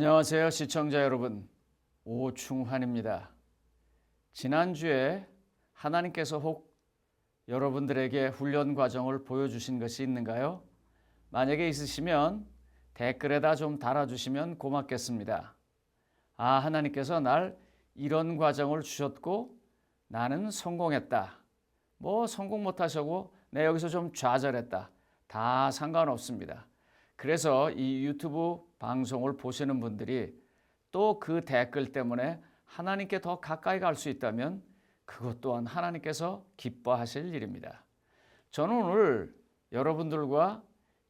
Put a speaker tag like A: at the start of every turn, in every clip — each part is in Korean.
A: 안녕하세요, 시청자 여러분. 오충환입니다. 지난주에 하나님께서 혹 여러분들에게 훈련 과정을 보여주신 것이 있는가요? 만약에 있으시면 댓글에다 좀 달아주시면 고맙겠습니다. 하나님께서 날 이런 과정을 주셨고 나는 성공했다. 성공 못하셔고 내 여기서 좀 좌절했다. 다 상관없습니다. 그래서 이 유튜브 방송을 보시는 분들이 또 그 댓글 때문에 하나님께 더 가까이 갈 수 있다면 그것 또한 하나님께서 기뻐하실 일입니다. 저는 오늘 여러분들과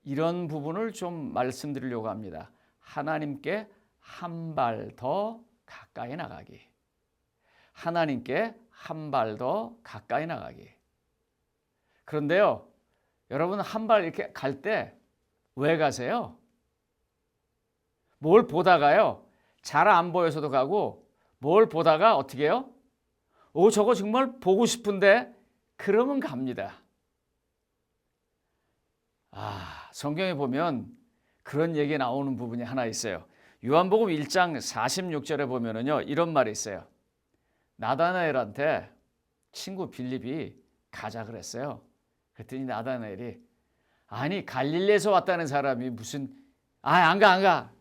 A: 이런 부분을 좀 말씀드리려고 합니다. 하나님께 한 발 더 가까이 나가기. 하나님께 한 발 더 가까이 나가기. 그런데요, 여러분 한 발 이렇게 갈 때 왜 가세요? 뭘 보다가요? 잘 안 보여서도 가고 뭘 보다가 어떻게 해요? 저거 정말 보고 싶은데 그러면 갑니다. 성경에 보면 그런 얘기 나오는 부분이 하나 있어요. 요한복음 1장 46절에 보면은요, 이런 말이 있어요. 나다나엘한테 친구 빌립이 가자 그랬어요. 그랬더니 나다나엘이 아니 갈릴리에서 왔다는 사람이 무슨 안 가.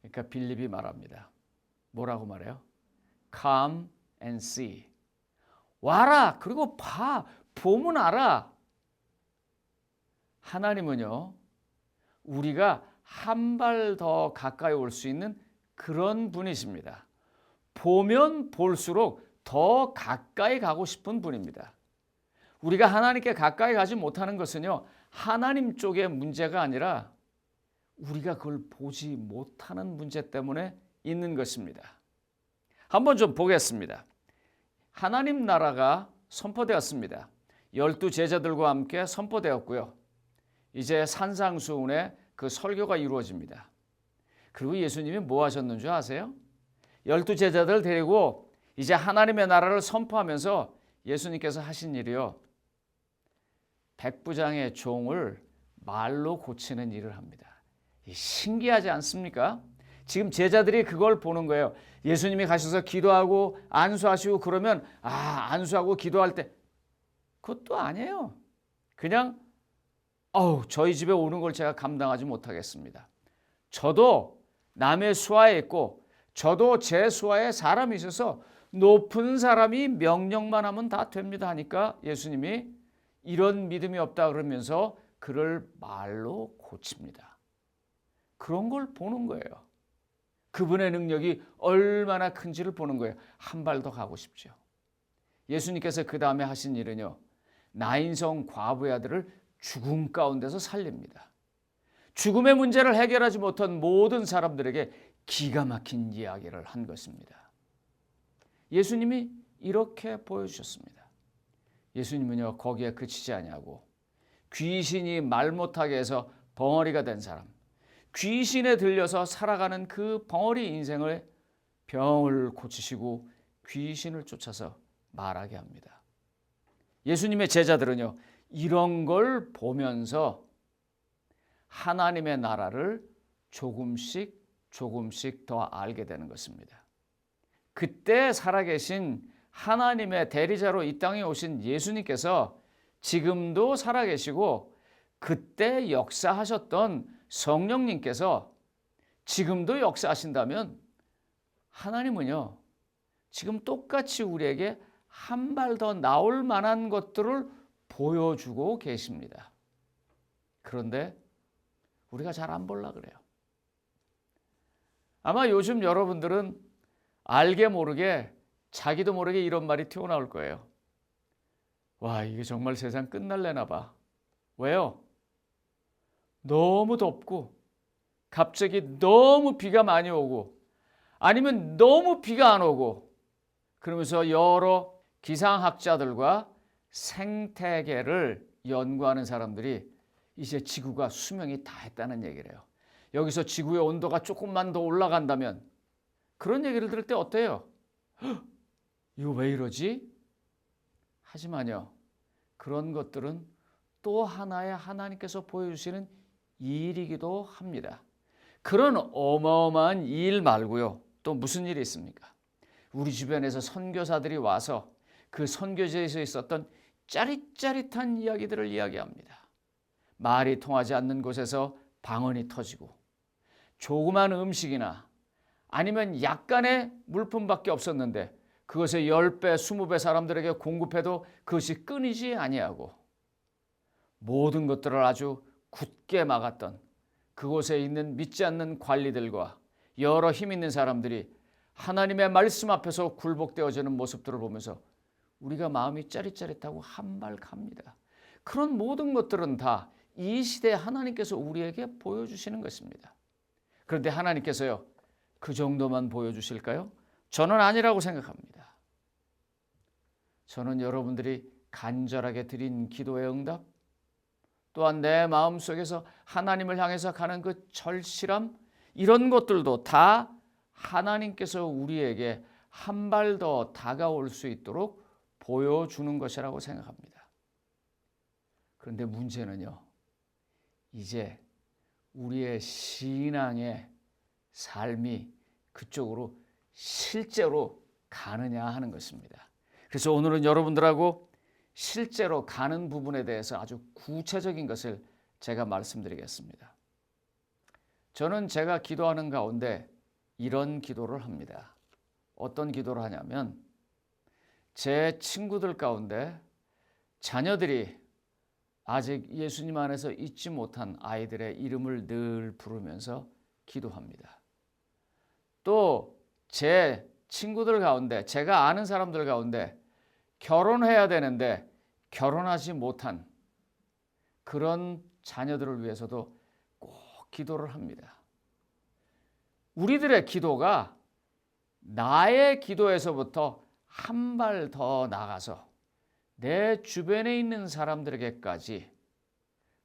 A: 그러니까 빌립이 말합니다. 뭐라고 말해요? Come and see. 와라. 그리고 보면 알아. 하나님은요, 우리가 한 발 더 가까이 올 수 있는 그런 분이십니다. 보면 볼수록 더 가까이 가고 싶은 분입니다. 우리가 하나님께 가까이 가지 못하는 것은요, 하나님 쪽의 문제가 아니라 우리가 그걸 보지 못하는 문제 때문에 있는 것입니다. 한번 좀 보겠습니다. 하나님 나라가 선포되었습니다. 12 제자들과 함께 선포되었고요. 이제 산상수훈의 그 설교가 이루어집니다. 그리고 예수님이 뭐 하셨는 줄 아세요? 12 제자들 데리고 이제 하나님의 나라를 선포하면서 예수님께서 하신 일이요, 백부장의 종을 말로 고치는 일을 합니다. 신기하지 않습니까? 지금 제자들이 그걸 보는 거예요. 예수님이 가셔서 기도하고 안수하시고 그러면 안수하고 기도할 때 그것도 아니에요. 그냥 저희 집에 오는 걸 제가 감당하지 못하겠습니다. 저도 남의 수하에 있고 저도 제 수하에 사람이 있어서 높은 사람이 명령만 하면 다 됩니다 하니까 예수님이 이런 믿음이 없다 그러면서 그를 말로 고칩니다. 그런 걸 보는 거예요. 그분의 능력이 얼마나 큰지를 보는 거예요. 한 발 더 가고 싶죠. 예수님께서 그 다음에 하신 일은요, 나인성 과부의 아들을 죽음 가운데서 살립니다. 죽음의 문제를 해결하지 못한 모든 사람들에게 기가 막힌 이야기를 한 것입니다. 예수님이 이렇게 보여주셨습니다. 예수님은요, 거기에 그치지 아니하고 귀신이 말 못하게 해서 벙어리가 된 사람, 귀신에 들려서 살아가는 그 벙어리 인생을 병을 고치시고 귀신을 쫓아서 말하게 합니다. 예수님의 제자들은요, 이런 걸 보면서 하나님의 나라를 조금씩 더 알게 되는 것입니다. 그때 살아계신 하나님의 대리자로 이 땅에 오신 예수님께서 지금도 살아계시고 그때 역사하셨던 성령님께서 지금도 역사하신다면 하나님은요, 지금 똑같이 우리에게 한 발 더 나올 만한 것들을 보여주고 계십니다. 그런데 우리가 잘 안 보려고 그래요. 아마 요즘 여러분들은 알게 모르게 자기도 모르게 이런 말이 튀어나올 거예요. 이게 정말 세상 끝날래나 봐. 왜요? 너무 덥고 갑자기 너무 비가 많이 오고 아니면 너무 비가 안 오고 그러면서 여러 기상학자들과 생태계를 연구하는 사람들이 이제 지구가 수명이 다 했다는 얘기를 해요. 여기서 지구의 온도가 조금만 더 올라간다면 그런 얘기를 들을 때 어때요? 이거 왜 이러지? 하지만요, 그런 것들은 또 하나의 하나님께서 보여주시는 일이기도 합니다. 그런 어마어마한 일 말고요. 또 무슨 일이 있습니까? 우리 주변에서 선교사들이 와서 그 선교지에서 있었던 짜릿짜릿한 이야기들을 이야기합니다. 말이 통하지 않는 곳에서 방언이 터지고 조그만 음식이나 아니면 약간의 물품밖에 없었는데 그것을 10배, 20배 사람들에게 공급해도 그것이 끊이지 아니하고 모든 것들을 아주 굳게 막았던 그곳에 있는 믿지 않는 관리들과 여러 힘 있는 사람들이 하나님의 말씀 앞에서 굴복되어지는 모습들을 보면서 우리가 마음이 짜릿짜릿하고 한 발 갑니다. 그런 모든 것들은 다 이 시대에 하나님께서 우리에게 보여주시는 것입니다. 그런데 하나님께서요, 그 정도만 보여주실까요? 저는 아니라고 생각합니다. 저는 여러분들이 간절하게 드린 기도의 응답, 또한 내 마음속에서 하나님을 향해서 가는 그 절실함, 이런 것들도 다 하나님께서 우리에게 한 발 더 다가올 수 있도록 보여주는 것이라고 생각합니다. 그런데 문제는요, 이제 우리의 신앙의 삶이 그쪽으로 실제로 가느냐 하는 것입니다. 그래서 오늘은 여러분들하고 실제로 가는 부분에 대해서 아주 구체적인 것을 제가 말씀드리겠습니다. 저는 제가 기도하는 가운데 이런 기도를 합니다. 어떤 기도를 하냐면 제 친구들 가운데 자녀들이 아직 예수님 안에서 잊지 못한 아이들의 이름을 늘 부르면서 기도합니다. 또 제 친구들 가운데, 제가 아는 사람들 가운데 결혼해야 되는데 결혼하지 못한 그런 자녀들을 위해서도 꼭 기도를 합니다. 우리들의 기도가 나의 기도에서부터 한 발 더 나가서 내 주변에 있는 사람들에게까지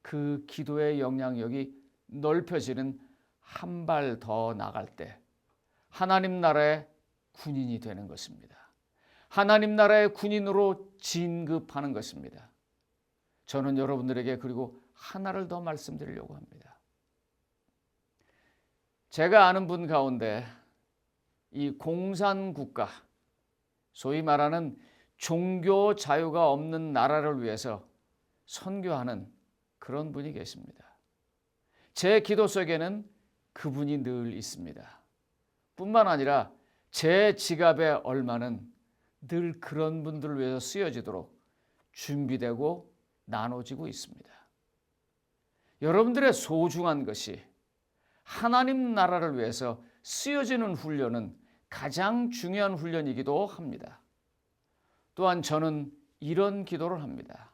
A: 그 기도의 영향력이 넓혀지는 한 발 더 나갈 때 하나님 나라의 군인이 되는 것입니다. 하나님 나라의 군인으로 진급하는 것입니다. 저는 여러분들에게 그리고 하나를 더 말씀드리려고 합니다. 제가 아는 분 가운데 이 공산국가, 소위 말하는 종교 자유가 없는 나라를 위해서 선교하는 그런 분이 계십니다. 제 기도 속에는 그분이 늘 있습니다. 뿐만 아니라 제 지갑의 얼마는 늘 그런 분들을 위해서 쓰여지도록 준비되고 나눠지고 있습니다. 여러분들의 소중한 것이 하나님 나라를 위해서 쓰여지는 훈련은 가장 중요한 훈련이기도 합니다. 또한 저는 이런 기도를 합니다.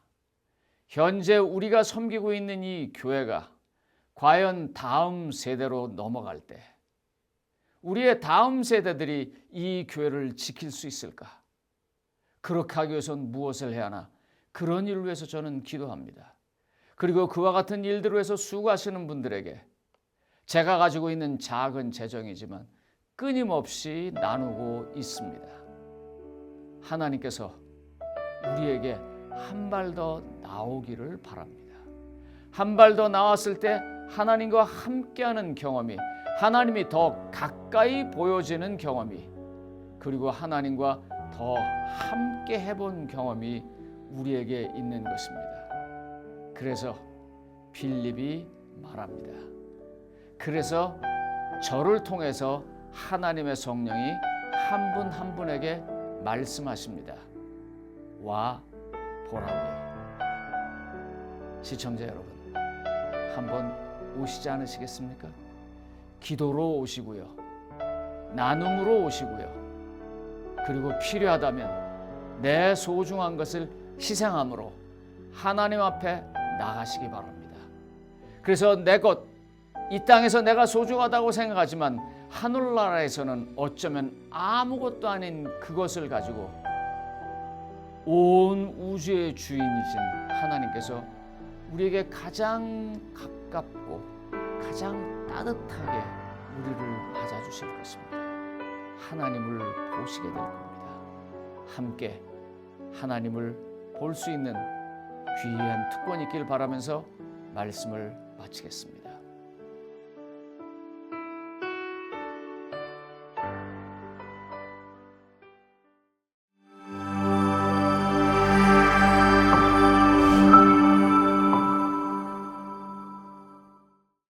A: 현재 우리가 섬기고 있는 이 교회가 과연 다음 세대로 넘어갈 때 우리의 다음 세대들이 이 교회를 지킬 수 있을까? 그렇게 하기 위해서는 무엇을 해야 하나? 그런 일을 위해서 저는 기도합니다. 그리고 그와 같은 일들을 위해서 수고하시는 분들에게 제가 가지고 있는 작은 재정이지만 끊임없이 나누고 있습니다. 하나님께서 우리에게 한 발 더 나오기를 바랍니다. 한 발 더 나왔을 때 하나님과 함께하는 경험이, 하나님이 더 가까이 보여지는 경험이, 그리고 하나님과 더 함께 해본 경험이 우리에게 있는 것입니다. 그래서 빌립이 말합니다. 그래서 저를 통해서 하나님의 성령이 한 분 한 분에게 말씀하십니다. 와 보라고요. 시청자 여러분, 한번 오시지 않으시겠습니까? 기도로 오시고요, 나눔으로 오시고요, 그리고 필요하다면 내 소중한 것을 희생함으로 하나님 앞에 나가시기 바랍니다. 그래서 내 것, 이 땅에서 내가 소중하다고 생각하지만 하늘나라에서는 어쩌면 아무것도 아닌 그것을 가지고 온 우주의 주인이신 하나님께서 우리에게 가장 가깝고 가장 따뜻하게 우리를 맞아주실 것입니다. 하나님을 보시게 될 겁니다. 함께 하나님을 볼 수 있는 귀한 특권이 있길 바라면서 말씀을 마치겠습니다.